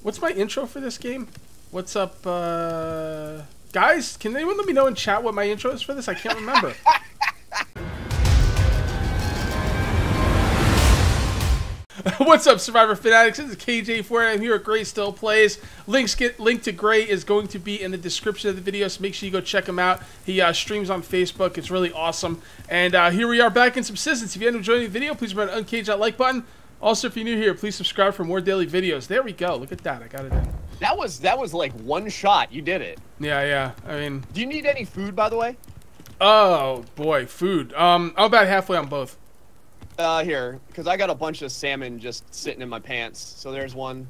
What's my intro for this game? What's up, guys? Can anyone let me know in chat what my intro is for this? I can't remember. What's up, Survivor Fanatics? This is KJ4. I'm here at Gray Still Plays. Link to Gray is going to be in the description of the video, so make sure you go check him out. He streams on Facebook. It's really awesome. And here we are back in Subsistence. If you haven't enjoyed the video, please remember to uncage that like button. Also, if you're new here, please subscribe for more daily videos. There we go. Look at that. I got it in. That was like one shot. You did it. Yeah. I mean... Do you need any food, by the way? Oh, boy. Food. I'm about halfway on both. Here. Because I got a bunch of salmon just sitting in my pants. So there's one.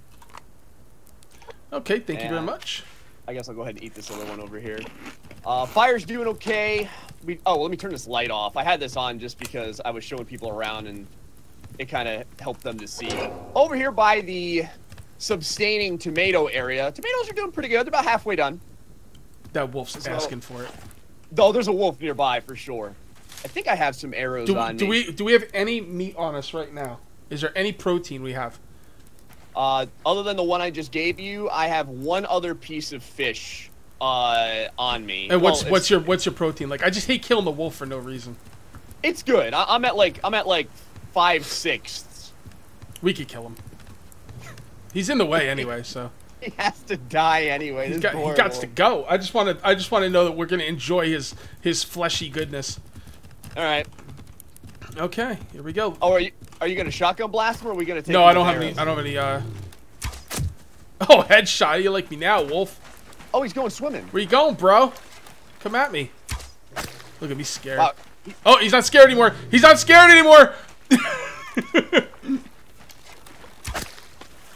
Okay, thank you very much. I guess I'll go ahead and eat this other one over here. Fire's doing okay. Oh, well, let me turn this light off. I had this on just because I was showing people around and it kind of helped them to see. Over here by the sustaining tomato area, tomatoes are doing pretty good. They're about halfway done. That wolf's asking for it. Though there's a wolf nearby for sure. I think I have some arrows on me. Do we have any meat on us right now? Is there any protein we have? Other than the one I just gave you, I have one other piece of fish on me. And what's your protein like? I just hate killing the wolf for no reason. It's good. I'm at like 5/6. We could kill him. He's in the way anyway, so he has to die anyway. He got to go. I just want to know that we're gonna enjoy his fleshy goodness. All right. Okay, here we go. Oh, are you gonna shotgun blast him, or are we gonna take? No, I don't have any. Oh, headshot! You like me now, wolf? Oh, he's going swimming. Where you going, bro? Come at me. Look at me scared. Wow. Oh, he's not scared anymore. He's not scared anymore.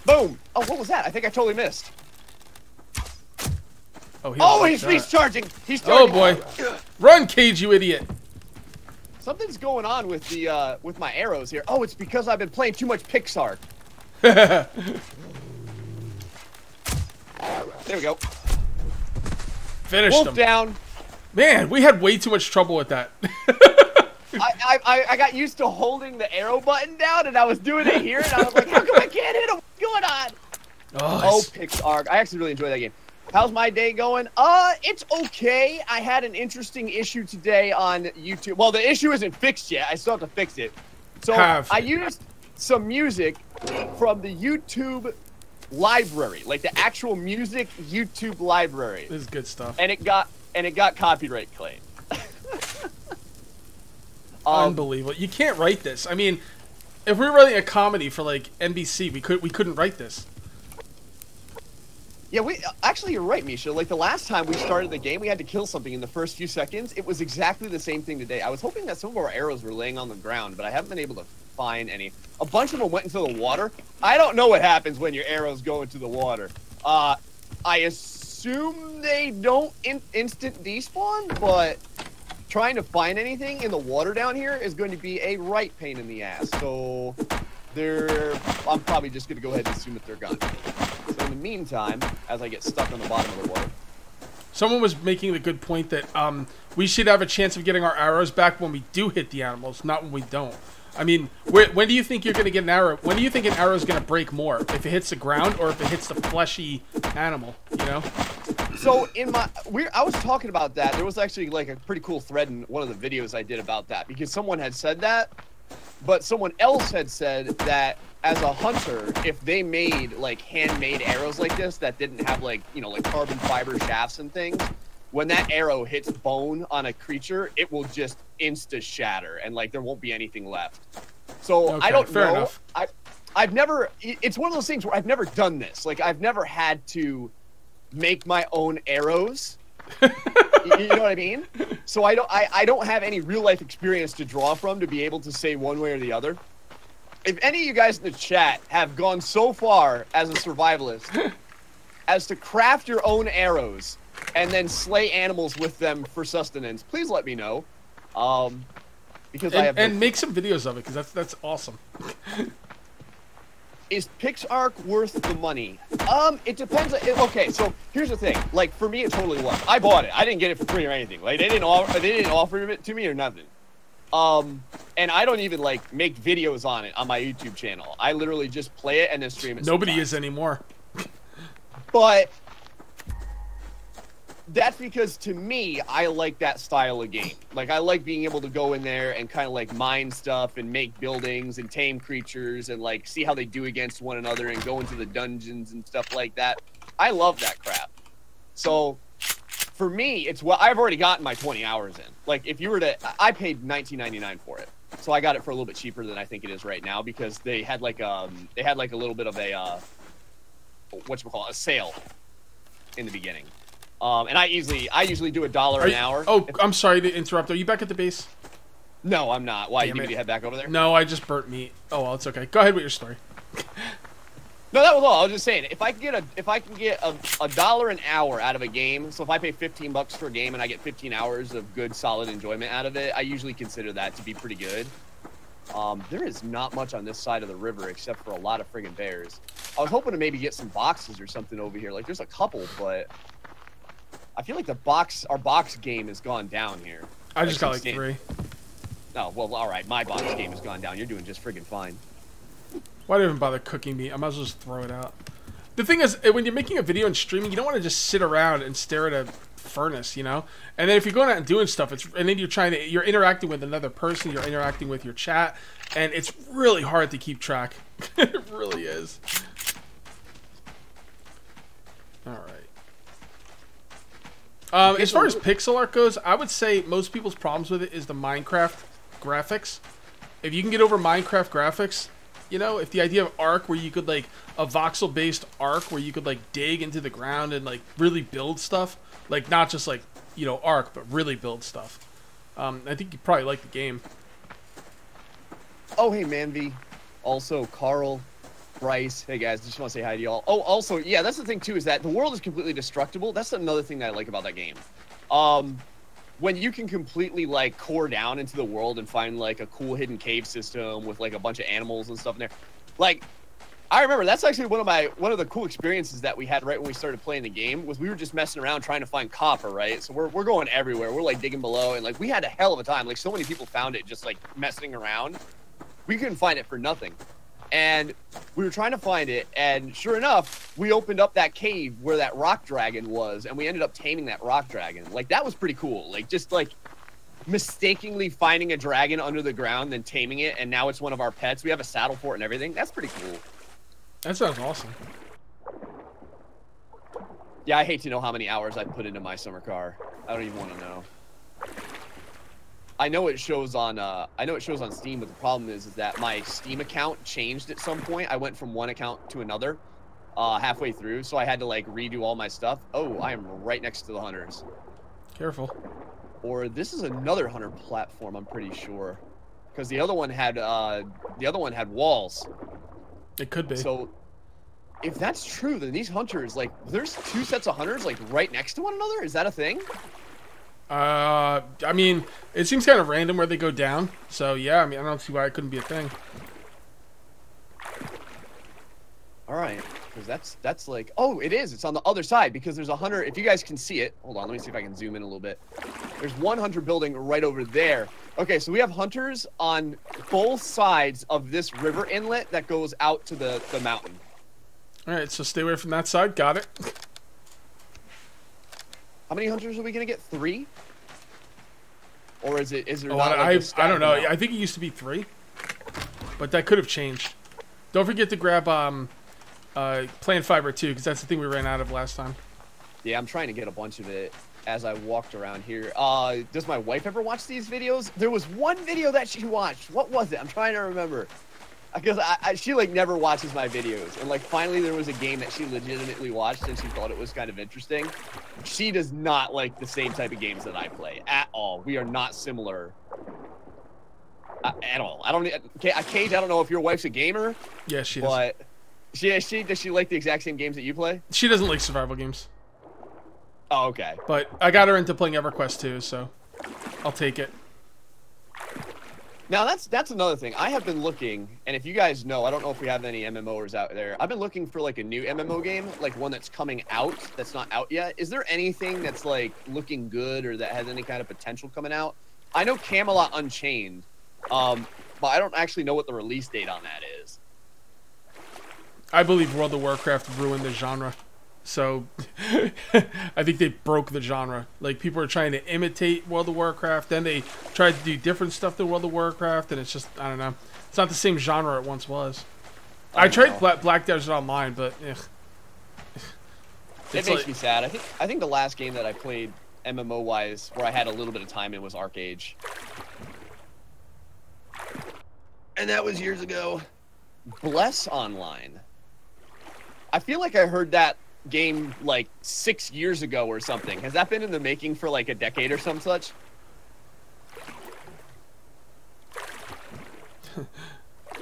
Boom! Oh, what was that? I think I totally missed. Oh, he's charging. He's charging. Oh boy! Run, Cage, you idiot! Something's going on with the with my arrows here. Oh, it's because I've been playing too much Pixar. There we go. Finished him. Wolf down. Man, we had way too much trouble with that. I got used to holding the arrow button down, and I was doing it here, and I was like, how come I can't hit him? What's going on? Oh, Pixar. I actually really enjoy that game. How's my day going? It's okay. I had an interesting issue today on YouTube. Well, the issue isn't fixed yet. I still have to fix it. So I used some music from the YouTube library, like the actual music YouTube library. This is good stuff. And it got copyright claimed. Unbelievable. You can't write this. I mean, if we were writing a comedy for like NBC, we couldn't write this. Yeah, actually, you're right, Misha. Like the last time we started the game, we had to kill something in the first few seconds. It was exactly the same thing today. I was hoping that some of our arrows were laying on the ground, but I haven't been able to find any. A bunch of them went into the water. I don't know what happens when your arrows go into the water. I assume they don't instant despawn, but trying to find anything in the water down here is going to be a right pain in the ass. So I'm probably just going to go ahead and assume that they're gone. So in the meantime, as I get stuck on the bottom of the water. Someone was making the good point that we should have a chance of getting our arrows back when we do hit the animals, not when we don't. I mean, when do you think you're going to get an arrow? When do you think an arrow is going to break more? If it hits the ground or if it hits the fleshy animal, you know? So I was talking about that. There was actually like a pretty cool thread in one of the videos I did about that because someone had said that, but someone else had said that as a hunter, if they made like handmade arrows like this that didn't have like, you know, like carbon fiber shafts and things, when that arrow hits bone on a creature, it will just insta shatter and like there won't be anything left. So okay, I don't fair know. Enough. I've never. It's one of those things where I've never done this. Like I've never had to make my own arrows. You know what I mean? So I don't have any real life experience to draw from to be able to say one way or the other. If any of you guys in the chat have gone so far as a survivalist as to craft your own arrows and then slay animals with them for sustenance, please let me know. Because I have and make some videos of it because that's awesome. Is PixArk worth the money? It depends. Okay, so here's the thing. Like for me, it totally was. I bought it. I didn't get it for free or anything. Like they didn't offer it to me or nothing. And I don't even like make videos on it on my YouTube channel. I literally just play it and then stream it. Nobody is anymore. But that's because, to me, I like that style of game. Like, I like being able to go in there and kind of, like, mine stuff and make buildings and tame creatures and, like, see how they do against one another and go into the dungeons and stuff like that. I love that crap. So, for me, it's what I've already gotten my 20 hours in. Like, if you were to... I paid $19.99 for it. So I got it for a little bit cheaper than I think it is right now because they had, like, a little bit of a, a sale in the beginning. And I usually do $1 an hour. Oh, I'm sorry to interrupt. Are you back at the base? No, I'm not. Why? You need me to head back over there? No, I just burnt meat. Oh well, it's okay. Go ahead with your story. No, that was all. I was just saying, if I can get a $1 an hour out of a game, so if I pay $15 for a game and I get 15 hours of good, solid enjoyment out of it, I usually consider that to be pretty good. There is not much on this side of the river except for a lot of friggin' bears. I was hoping to maybe get some boxes or something over here. Like, there's a couple, but I feel like our box game has gone down here. I just got like 3. Oh, well, all right. My box game has gone down. You're doing just friggin' fine. Why do I even bother cooking meat? I might as well just throw it out. The thing is, when you're making a video and streaming, you don't want to just sit around and stare at a furnace, you know? And then if you're going out and doing stuff, and then you're interacting with another person, you're interacting with your chat, and it's really hard to keep track. It really is. Alright. As far as pixel art goes, I would say most people's problems with it is the Minecraft graphics. If you can get over Minecraft graphics, you know, if the idea of Ark where you could, like, a voxel-based Ark where you could, like, dig into the ground and, like, really build stuff, like, not just, like, you know, Ark, but really build stuff. I think you'd probably like the game. Oh, hey, Manvi. Also, Carl, Bryce. Hey, guys, just want to say hi to y'all. Oh, also, yeah, that's the thing, too, is that the world is completely destructible. That's another thing that I like about that game. When you can completely, like, core down into the world and find, like, a cool hidden cave system with, like, a bunch of animals and stuff in there. Like, I remember that's actually one of the cool experiences that we had right when we started playing the game was we were just messing around trying to find copper, right? So we're going everywhere. We're, like, digging below, and, like, we had a hell of a time. Like, so many people found it just, like, messing around. We couldn't find it for nothing. And we were trying to find it, and sure enough, we opened up that cave where that rock dragon was, and we ended up taming that rock dragon. Like, that was pretty cool. Like, just, like, mistakenly finding a dragon under the ground, then taming it, and now it's one of our pets. We have a saddle for it and everything. That's pretty cool. That sounds awesome. Yeah, I hate to know how many hours I put into my summer car. I don't even want to know. I know it shows on Steam, but the problem is that my Steam account changed at some point. I went from one account to another halfway through, so I had to, like, redo all my stuff. Oh, I am right next to the hunters. Careful. Or this is another hunter platform, I'm pretty sure, because the other one had walls. It could be. So if that's true, then these hunters, like, there's 2 sets of hunters, like, right next to one another. Is that a thing? I mean, it seems kind of random where they go down. So, yeah, I mean, I don't see why it couldn't be a thing. All right, because that's like... Oh, it is. It's on the other side because there's a hunter. If you guys can see it. Hold on, let me see if I can zoom in a little bit. There's one hunter building right over there. Okay, so we have hunters on both sides of this river inlet that goes out to the mountain. All right, so stay away from that side. Got it. How many hunters are we gonna get? 3? Or is there Oh, not like a I don't know. amount? I think it used to be 3, but that could have changed. Don't forget to grab plant fiber too, because that's the thing we ran out of last time. Yeah, I'm trying to get a bunch of it as I walked around here. Does my wife ever watch these videos? There was one video that she watched. What was it? I'm trying to remember. Because she, like, never watches my videos. And, like, finally there was a game that she legitimately watched and she thought it was kind of interesting. She does not like the same type of games that I play at all. We are not similar at all. Cage, I don't know if your wife's a gamer. Yeah, she is. But does she like the exact same games that you play? She doesn't like survival games. Oh, okay. But I got her into playing EverQuest too, so I'll take it. Now, that's another thing. I have been looking, and if you guys know, I don't know if we have any MMOers out there. I've been looking for, like, a new MMO game, like one that's coming out, that's not out yet. Is there anything that's, like, looking good or that has any kind of potential coming out? I know Camelot Unchained, but I don't actually know what the release date on that is. I believe World of Warcraft ruined the genre. So I think they broke the genre. Like, people are trying to imitate World of Warcraft, then they tried to do different stuff than World of Warcraft, and it's just, I don't know. It's not the same genre it once was. I tried Black Desert Online, but ugh. It makes me sad. I think the last game that I played MMO wise where I had a little bit of time in was Arc Age. And that was years ago. Bless Online. I feel like I heard that game like 6 years ago or something. Has that been in the making for like a decade or some such?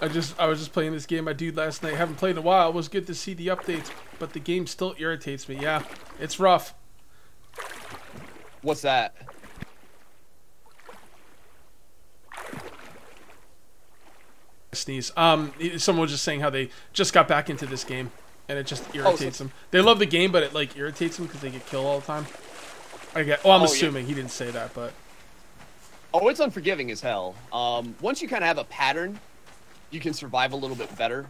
I was just playing this game I did last night. Haven't played in a while. It was good to see the updates, but the game still irritates me. Yeah, it's rough. What's that? Sneeze. Someone was just saying how they just got back into this game, and it just irritates them. They love the game, but it like irritates them because they get killed all the time. I'm assuming he didn't say that, but oh, it's unforgiving as hell. Once you kind of have a pattern, you can survive a little bit better.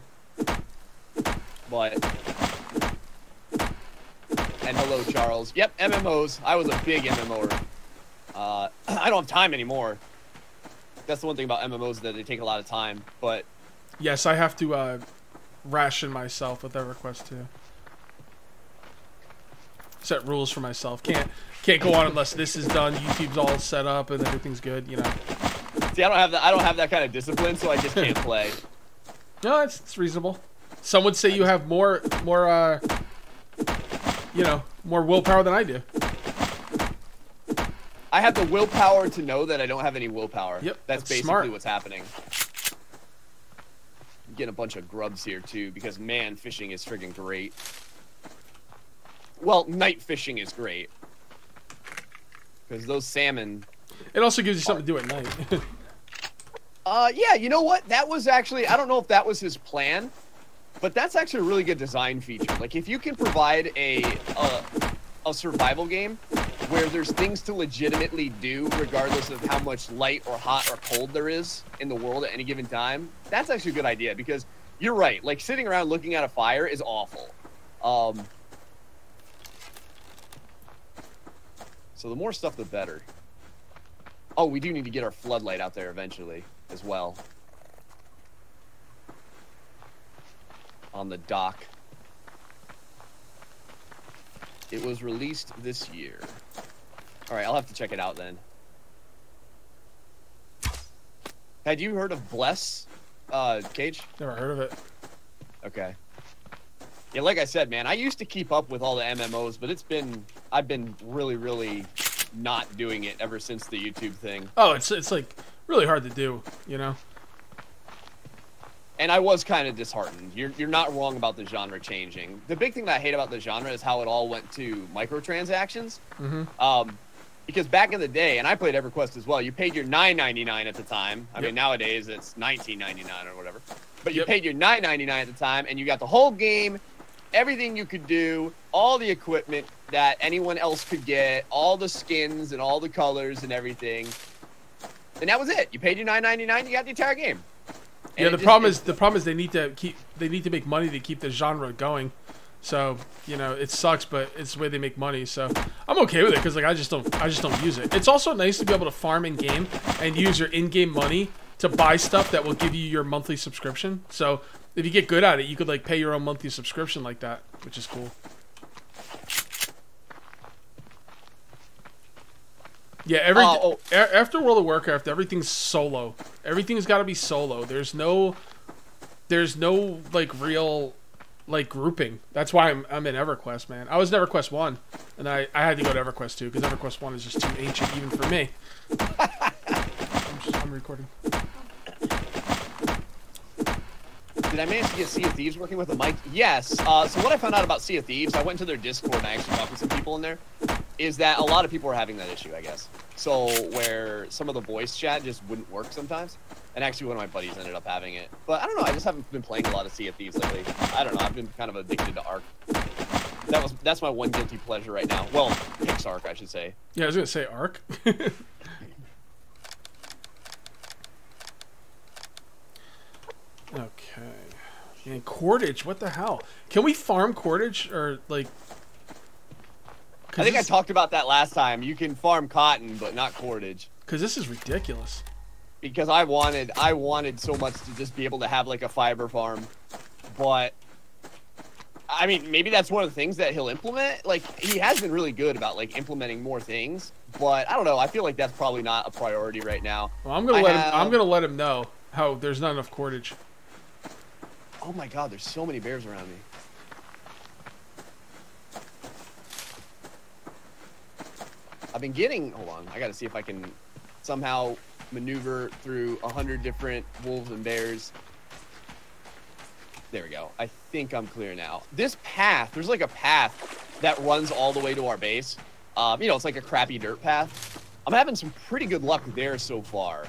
But and hello, Charles. Yep, MMOs. I was a big MMOer. I don't have time anymore. That's the one thing about MMOs, that they take a lot of time. But yes, I have to ration myself with EverQuest too. Set rules for myself. Can't go on unless this is done. YouTube's all set up and everything's good. You know. See, I don't have that kind of discipline, so I just can't play. No, it's reasonable. Some would say you have more willpower than I do. I have the willpower to know that I don't have any willpower. Yep, that's basically smart. What's happening. I'm getting a bunch of grubs here too, because man, fishing is friggin' great. Well, night fishing is great. Because those salmon... It also gives you something to do at night. Yeah, you know what? That was actually... I don't know if that was his plan, but that's actually a really good design feature. Like, if you can provide a survival game where there's things to legitimately do regardless of how much light or hot or cold there is in the world at any given time, that's actually a good idea, because you're right. Like, sitting around looking at a fire is awful. So the more stuff, the better. Oh, we do need to get our floodlight out there eventually as well. On the dock. It was released this year. Alright, I'll have to check it out then. Had you heard of Bless, Cage? Never heard of it. Okay. Yeah, like I said, man, I used to keep up with all the MMOs, but I've been really, really not doing it ever since the YouTube thing. Oh, it's like really hard to do, you know? And I was kind of disheartened. You're not wrong about the genre changing. The big thing that I hate about the genre is how it all went to microtransactions. Mm-hmm. Because back in the day, and I played EverQuest as well, you paid your $9.99 at the time. I mean, nowadays it's $19.99 or whatever. But you paid your $9.99 at the time, and you got the whole game, everything you could do, all the equipment that anyone else could get, all the skins and all the colors and everything. And that was it. You paid your $9.99, you got the entire game. And yeah, the problem is they need to make money to keep the genre going. So, you know, it sucks, but it's the way they make money. So I'm okay with it because like I just don't use it. It's also nice to be able to farm in game and use your in-game money to buy stuff that will give you your monthly subscription. So if you get good at it, you could like pay your own monthly subscription like that, which is cool. Yeah, after World of Warcraft, everything's solo. Everything's got to be solo. There's no like real like grouping. That's why I'm in EverQuest, man. I was in EverQuest 1, and I had to go to EverQuest 2 because EverQuest 1 is just too ancient even for me. I'm recording. Did I manage to get Sea of Thieves working with a mic? Yes. So what I found out about Sea of Thieves, I went to their Discord and I actually talked to some people in there, is that a lot of people are having that issue, I guess. So where some of the voice chat just wouldn't work sometimes. And actually one of my buddies ended up having it. But I don't know, I just haven't been playing a lot of Sea of Thieves lately. I don't know, I've been kind of addicted to Ark. That's my one guilty pleasure right now. Well, Pixark, I should say. Yeah, I was going to say Ark. Okay. And cordage, what the hell? Can we farm cordage or like I think I talked about that last time. You can farm cotton, but not cordage. Because this is ridiculous. Because I wanted so much to just be able to have like a fiber farm, but I mean, maybe that's one of the things that he'll implement. Like, he has been really good about like implementing more things, but I don't know. I feel like that's probably not a priority right now. Well, I'm gonna let him know how there's not enough cordage. Oh my God, there's so many bears around me. I've been getting. Hold on, I got to see if I can somehow maneuver through 100 different wolves and bears. There we go. I think I'm clear now. This path, there's like a path that runs all the way to our base. You know, it's like a crappy dirt path. I'm having some pretty good luck there so far.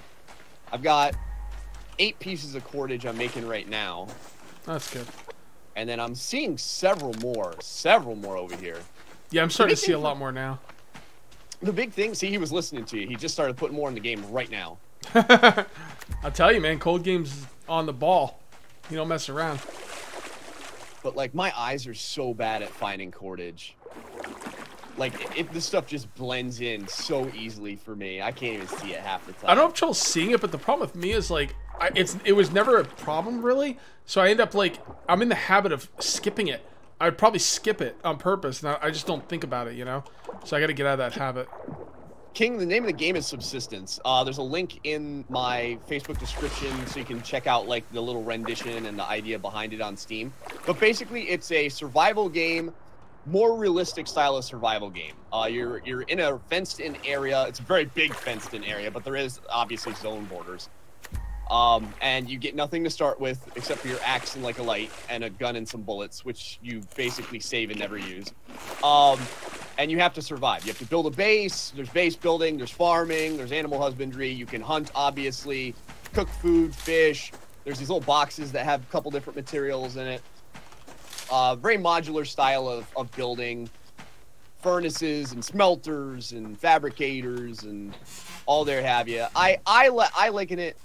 I've got 8 pieces of cordage I'm making right now. That's good. And then I'm seeing several more over here. Yeah, I'm starting to see a lot more now. The big thing, see, he was listening to you. He just started putting more in the game right now. I'll tell you, man, Cold Game's on the ball. You don't mess around. But, like, my eyes are so bad at finding cordage. Like, this stuff just blends in so easily for me. I can't even see it half the time. I don't have trouble seeing it, but the problem with me is, like, it was never a problem, really. So I end up, like, I'm in the habit of skipping it. I'd probably skip it on purpose. Now I just don't think about it, you know? So I got to get out of that habit. King, the name of the game is Subsistence. There's a link in my Facebook description so you can check out like the little rendition and the idea behind it on Steam. But basically, it's a survival game, more realistic style of survival game. You're in a fenced-in area. It's a very big fenced-in area, but there is obviously zone borders. And you get nothing to start with except for your axe and like a light and a gun and some bullets, which you basically save and never use. And you have to survive. You have to build a base. There's base building. There's farming. There's animal husbandry. You can hunt, obviously. Cook food, fish. There's these little boxes that have a couple different materials in it. Very modular style of building. Furnaces and smelters and fabricators and all there have you. I liken it.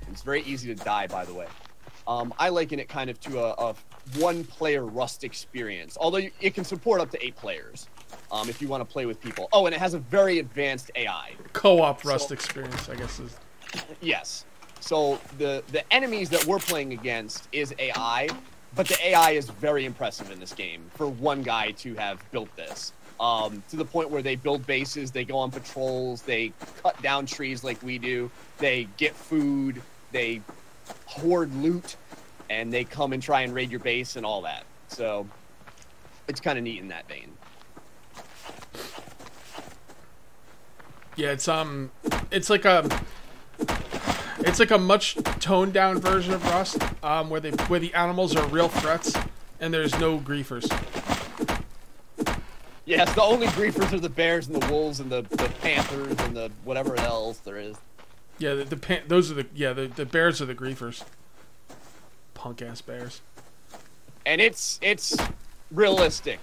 It's very easy to die, by the way. I liken it kind of to a one-player Rust experience, although it can support up to 8 players if you want to play with people. Oh, and it has a very advanced AI. Co-op Rust experience, I guess is. Yes. So the enemies that we're playing against is AI, but the AI is very impressive in this game for one guy to have built this. To the point where they build bases, they go on patrols, they cut down trees like we do, they get food, they hoard loot, and they come and try and raid your base and all that. So it's kind of neat in that vein. Yeah, it's like a much toned down version of Rust, where the animals are real threats and there's no griefers. Yes, the only griefers are the bears and the wolves and the panthers and the whatever else there is. Yeah, the bears are the griefers. Punk ass bears. And it's realistic.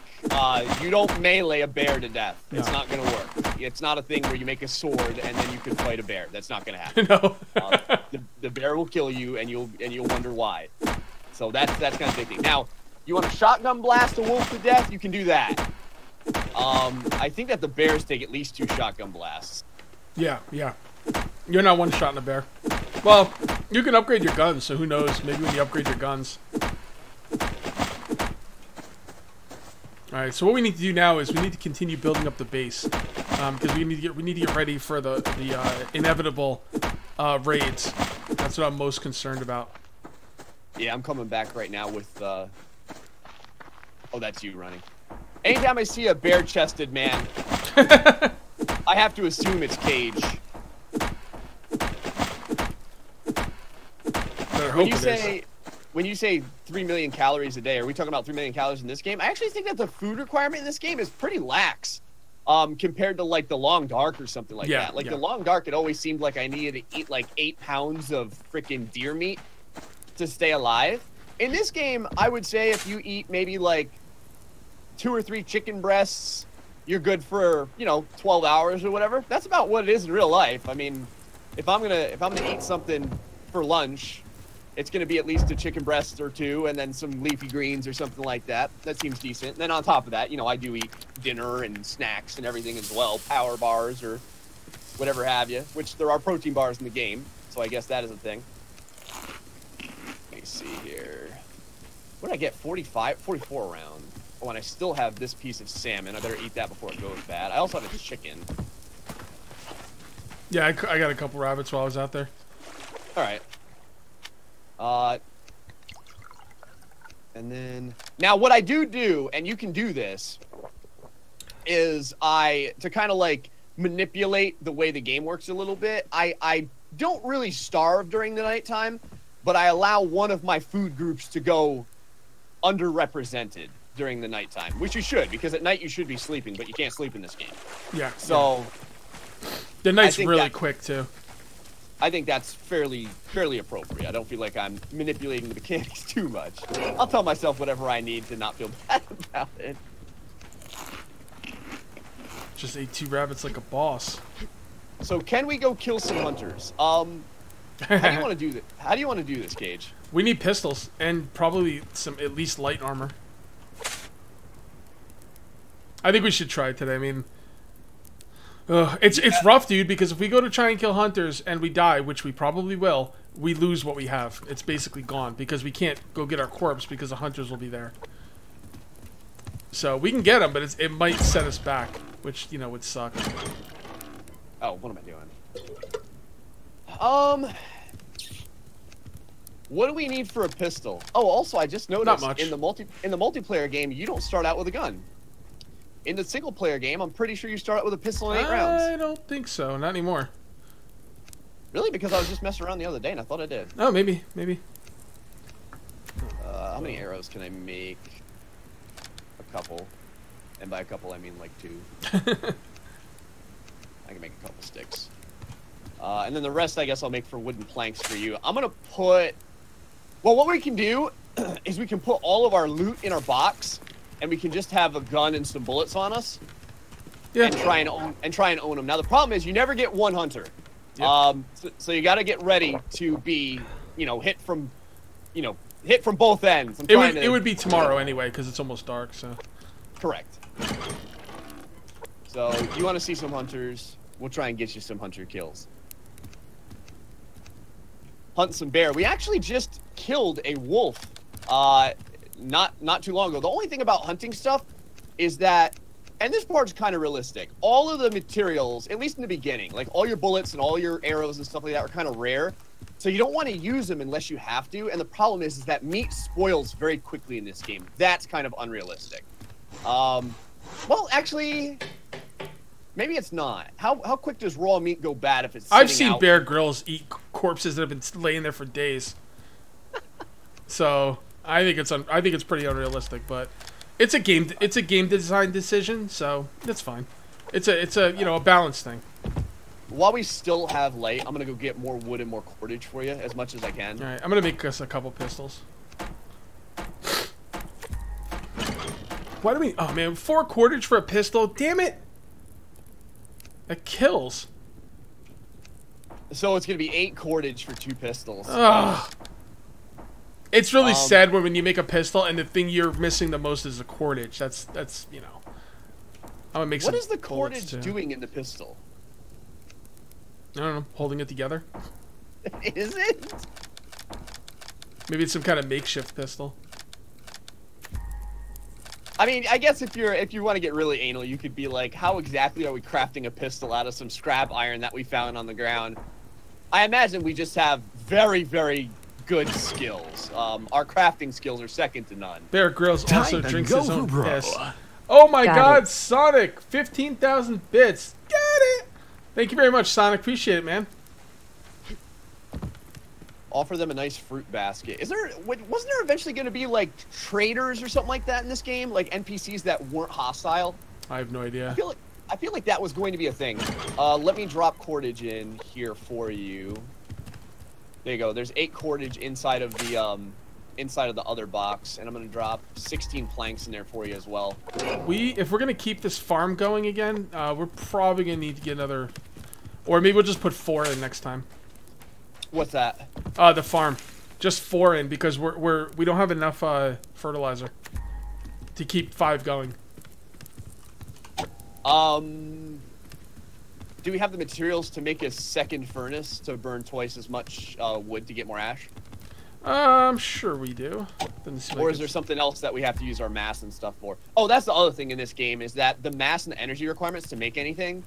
You don't melee a bear to death. It's not gonna work. It's not a thing where you make a sword and then you can fight a bear. That's not gonna happen. No. The bear will kill you and you'll wonder why. So that's kind of big thing. Now, you want to shotgun blast a wolf to death? You can do that. I think that the bears take at least 2 shotgun blasts. Yeah. You're not one shot in a bear. Well, you can upgrade your guns, so who knows? Maybe when you upgrade your guns. Alright, so what we need to do now is we need to continue building up the base. Because we need to get ready for the inevitable raids. That's what I'm most concerned about. Yeah, I'm coming back right now with oh, that's you running. Anytime I see a bare-chested man, I have to assume it's Cage. When you say 3 million calories a day, are we talking about 3 million calories in this game? I actually think that the food requirement in this game is pretty lax compared to like the Long Dark or something like that. Like the Long Dark, it always seemed like I needed to eat like 8 pounds of freaking deer meat to stay alive. In this game, I would say if you eat maybe like 2 or 3 chicken breasts, you're good for, 12 hours or whatever. That's about what it is in real life. I mean, if I'm gonna eat something for lunch, it's gonna be at least a chicken breast or 2 and then some leafy greens or something like that. That seems decent. And then on top of that, I do eat dinner and snacks and everything as well, power bars or whatever have you, which there are protein bars in the game, so I guess that is a thing. Let me see here. What did I get? 44 around. Oh, and I still have this piece of salmon. I better eat that before it goes bad. I also have a chicken. Yeah, I got a couple rabbits while I was out there. All right. And then now what I do, and you can do this, is to kind of like manipulate the way the game works a little bit. I don't really starve during the nighttime, but I allow one of my food groups to go underrepresented during the nighttime, which you should, because at night you should be sleeping, but you can't sleep in this game. Yeah. So the night's really quick too. I think that's fairly appropriate. I don't feel like I'm manipulating the mechanics too much. I'll tell myself whatever I need to not feel bad about it. Just ate 2 rabbits like a boss. So can we go kill some hunters? How do you want to do this? How do you want to do this, Cage? We need pistols and probably some at least light armor. I think we should try it today. I mean, it's rough, dude, because if we go to try and kill hunters and we die, which we probably will, we lose what we have. It's basically gone because we can't go get our corpse because the hunters will be there. So we can get them, but it might set us back, which, you know, would suck. Oh, what am I doing? What do we need for a pistol? Oh, also, I just noticed in the multiplayer game, you don't start out with a gun. In the single player game, I'm pretty sure you start out with a pistol and 8 rounds. I don't think so. Not anymore. Really? Because I was just messing around the other day and I thought I did. Oh, maybe. How many arrows can I make? A couple. And by a couple, I mean like 2. I can make a couple sticks. And then the rest, I guess, I'll make for wooden planks for you. I'm going to put... Well, what we can do is we can put all of our loot in our box, and we can just have a gun and some bullets on us. Yeah. And try and own them. Now, the problem is you never get one hunter. Yep. So you got to get ready to be, hit from both ends. It would be tomorrow anyway, because it's almost dark, so... Correct. So, you want to see some hunters? We'll try and get you some hunter kills. Hunt some bear. We actually just killed a wolf not too long ago. The only thing about hunting stuff is that, and this part's kind of realistic, all of the materials, at least in the beginning, like all your bullets and all your arrows and stuff like that are kind of rare. So you don't want to use them unless you have to. And the problem is that meat spoils very quickly in this game. That's kind of unrealistic. Well, actually... Maybe it's not. How quick does raw meat go bad if it's sitting I've seen out? Bear Grylls eat corpses that have been laying there for days. So I think it's pretty unrealistic, but it's a game design decision, so it's fine. It's a balance thing. While we still have light, I'm gonna go get more wood and more cordage for you as much as I can. All right, I'm gonna make us a couple pistols. Why do we? Oh man, 4 cordage for a pistol? Damn it! That kills. So it's gonna be 8 cordage for 2 pistols. Ugh. It's really sad when you make a pistol and the thing you're missing the most is the cordage. That's I'm gonna make some. What is the cordage doing in the pistol? I don't know. Holding it together. Is it? Maybe it's some kind of makeshift pistol. I mean, I guess if you want to get really anal, you could be like, how exactly are we crafting a pistol out of some scrap iron that we found on the ground? I imagine we just have very, very good skills. Our crafting skills are second to none. Bear Grylls also drinks his own piss. Oh my God, Sonic! 15,000 bits. Got it! Thank you very much, Sonic. Appreciate it, man. Offer them a nice fruit basket. Wasn't there eventually going to be like traders or something like that in this game, like NPCs that weren't hostile? I have no idea. I feel like that was going to be a thing. Let me drop cordage in here for you. There you go. There's 8 cordage inside of the other box, and I'm going to drop 16 planks in there for you as well. If we're going to keep this farm going again, we're probably going to need to get another, or maybe we'll just put 4 in next time. What's that? The farm. Just 4 in because we don't have enough fertilizer to keep 5 going. Do we have the materials to make a second furnace to burn twice as much wood to get more ash? I'm sure we do. Or is there something else that we have to use our mass and stuff for? Oh, that's the other thing in this game is that the mass and the energy requirements to make anything,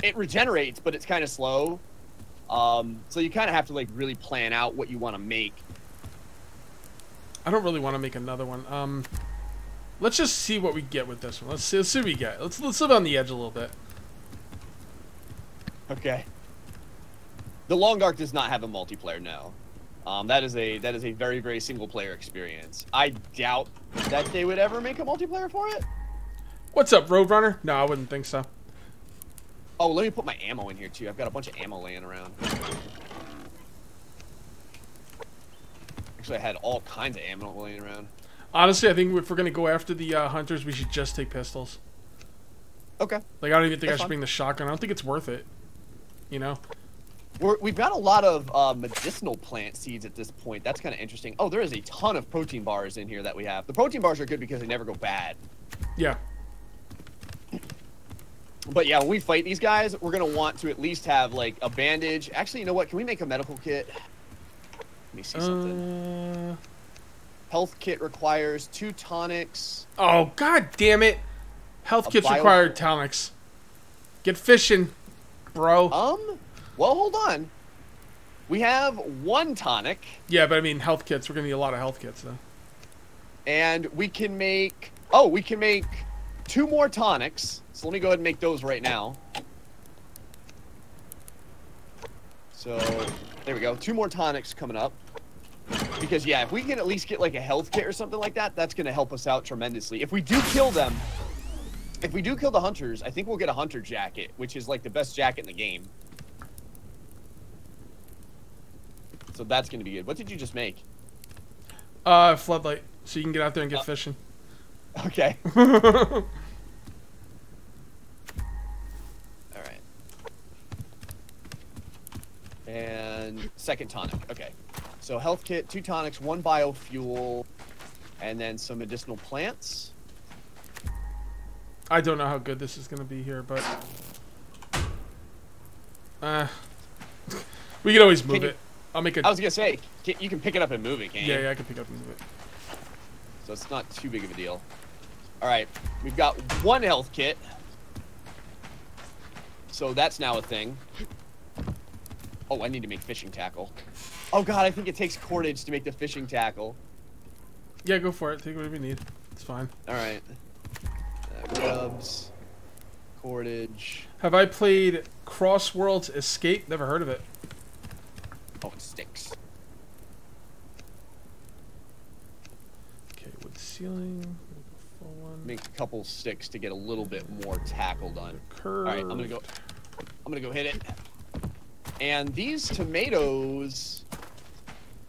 it regenerates, but it's kind of slow. So you kind of have to like really plan out what you want to make. I don't really want to make another one. Let's just see what we get with this one. Let's see what we get. Let's live on the edge a little bit. Okay. The Long Dark does not have a multiplayer, no. That is a very, very single player experience. I doubt that they would ever make a multiplayer for it. What's up, Roadrunner? No, I wouldn't think so. Oh, let me put my ammo in here too. I've got a bunch of ammo laying around. Actually, I had all kinds of ammo laying around. Honestly, I think if we're gonna go after the hunters, we should just take pistols. Okay. Like, I don't even think I should fine. bring the shotgun. I don't think it's worth it. You know? We've got a lot of medicinal plant seeds at this point. That's kind of interesting. Oh, there is a ton of protein bars in here that we have. The protein bars are good because they never go bad. Yeah. But yeah, when we fight these guys, we're going to want to at least have, like, a bandage. Actually, you know what? Can we make a medical kit? Let me see something. Health kit requires 2 tonics. Oh, god damn it. Health kits require tonics. Get fishing, bro. Well, hold on. We have 1 tonic. Yeah, but I mean health kits. We're going to need a lot of health kits, though. And we can make... Oh, we can make 2 more tonics. So let me go ahead and make those right now. So, there we go. 2 more tonics coming up. Because, yeah, if we can at least get, like, a health kit or something like that, that's going to help us out tremendously. If we do kill them... If we do kill the hunters, I think we'll get a hunter jacket, which is, like, the best jacket in the game. So that's going to be good. What did you just make? Floodlight. So you can get out there and get fishing. Okay. Alright. And second tonic. Okay. So health kit, 2 tonics, 1 biofuel, and then some medicinal plants. I don't know how good this is going to be here, but... we can always move it. I'll make a... I was going to say, you can pick it up and move it, can't you? Yeah, I can pick it up and move it. So it's not too big of a deal. Alright, we've got 1 health kit. So that's now a thing. Oh, I need to make fishing tackle. Oh god, I think it takes cordage to make the fishing tackle. Yeah, go for it. Take whatever you need. It's fine. Alright. Grubs. Cordage. Have I played Crossworld's Escape? Never heard of it. Oh, it sticks. Okay, wood ceiling. Make a couple sticks to get a little bit more tackle done. Alright, I'm gonna go hit it. And these tomatoes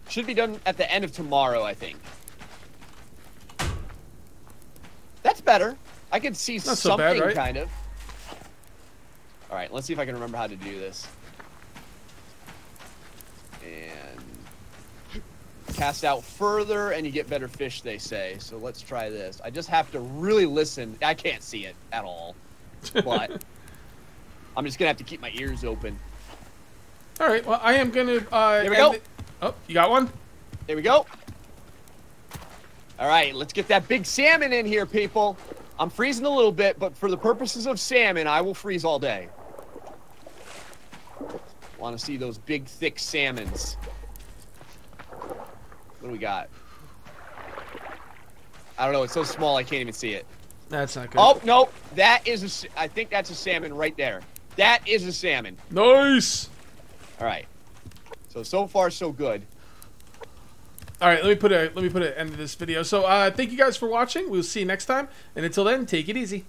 should be done at the end of tomorrow, I think. That's better. I could see Not something so bad, right? kind of. Alright, let's see if I can remember how to do this. And cast out further and you get better fish, they say. So let's try this. I just have to really listen. I can't see it at all. But I'm just going to have to keep my ears open. Alright, well, I am going to... There we go. Oh, you got one? There we go. Alright, let's get that big salmon in here, people. I'm freezing a little bit, but for the purposes of salmon, I will freeze all day. Want to see those big, thick salmons. What do we got? I don't know. It's so small I can't even see it. That's not good. Oh, no. That is I think that's a salmon right there. That is a salmon. Nice. All right. So far, so good. All right, let me put an end to this video. So, thank you guys for watching. We'll see you next time. And until then, take it easy.